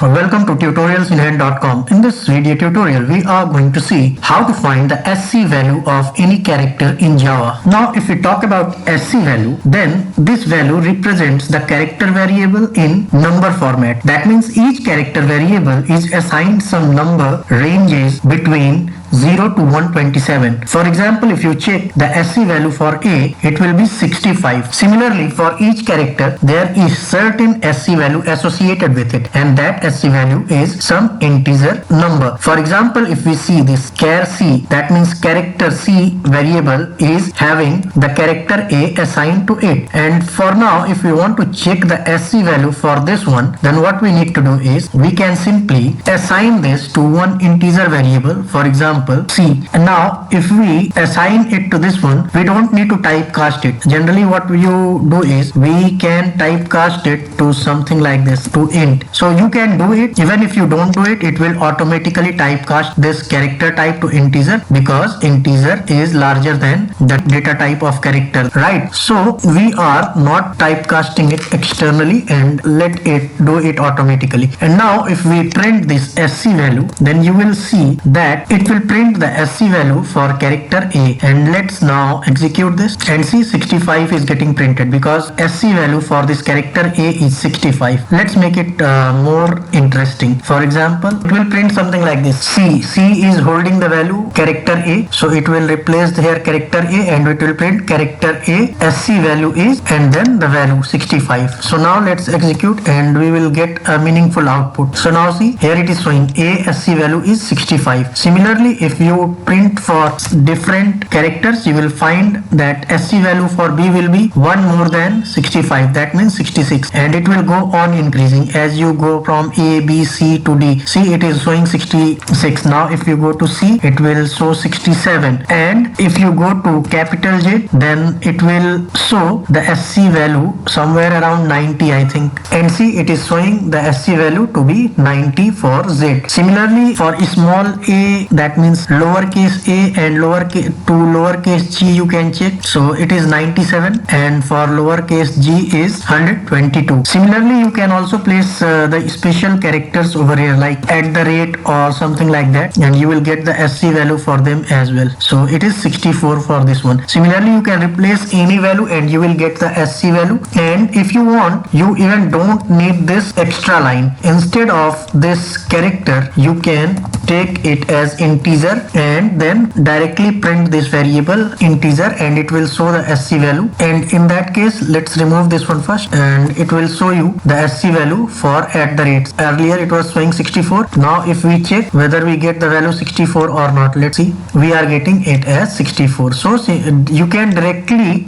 Welcome to tutorialsinhand.com. In this video tutorial, we are going to see how to find the SC value of any character in Java. Now, if we talk about SC value, then this value represents the character variable in number format. That means each character variable is assigned some number ranges between 0 to 127. For example, if you check the SC value for A, it will be 65. Similarly, for each character, there is certain SC value associated with it, and that SC value is some integer number. For example, if we see this char C, that means character C variable is having the character A assigned to it. And for now, if we want to check the SC value for this one, then what we need to do is we can simply assign this to one integer variable. For example, C. And now if we assign it to this one, we don't need to typecast it. Generally what you do is we can typecast it to something like this, to int. So you can do it. Even if you don't do it, it will automatically typecast this character type to integer, because integer is larger than the data type of character, right? So we are not typecasting it externally and let it do it automatically. And now if we print this SC value, then you will see that it will print the SC value for character A. And let's now execute this and see 65 is getting printed because SC value for this character A is 65. Let's make it more interesting. For example, it will print something like this. C is holding the value character A, so it will replace here character A and it will print character A. SC value is, and then the value 65. So now let's execute and we will get a meaningful output. So now see, here it is showing A SC value is 65. Similarly, if you print for different characters, you will find that SC value for B will be 1 more than 65. That means 66, and it will go on increasing as you go from A, B, C to D. See, it is showing 66. Now if you go to C, it will show 67, and if you go to capital J, then it will show the SC value somewhere around 90, I think. And see, it is showing the SC value to be 90 for Z. Similarly, for small a, that means lowercase a and lowercase g, you can check. So it is 97, and for lowercase g is 122. Similarly, you can also place the special characters over here like @ or something like that, and you will get the SC value for them as well. So it is 64 for this one. Similarly, you can replace any value and you will get the SC value. And if you want, you even don't need this extra line. Instead of this character, you can take it as integer and then directly print this variable integer, and it will show the SC value. And in that case, let's remove this one first, and it will show you the SC value for @. Earlier it was showing 64. Now if we check whether we get the value 64 or not, let's see, we are getting it as 64. So see, you can directly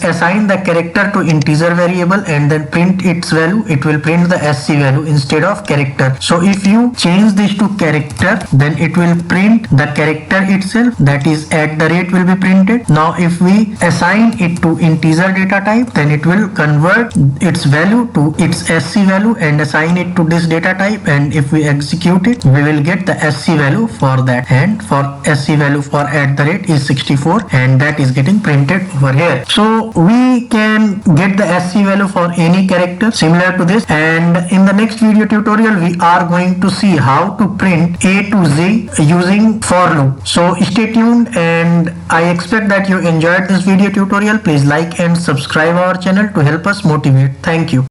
assign the character to integer variable and then print its value. It will print the SC value instead of character. So if you change this to character, then it will print the character itself, that is @ will be printed. Now if we assign it to integer data type, then it will convert its value to its SC value and assign it to this data type, and if we execute it, we will get the SC value for that. And for SC value for @ is 64, and that is getting printed over here. So we can get the SC value for any character similar to this, and in the next video tutorial we are going to see how to print A to Z using for loop. So stay tuned, and I expect that you enjoyed this video tutorial. Please like and subscribe our channel to help us motivate. Thank you.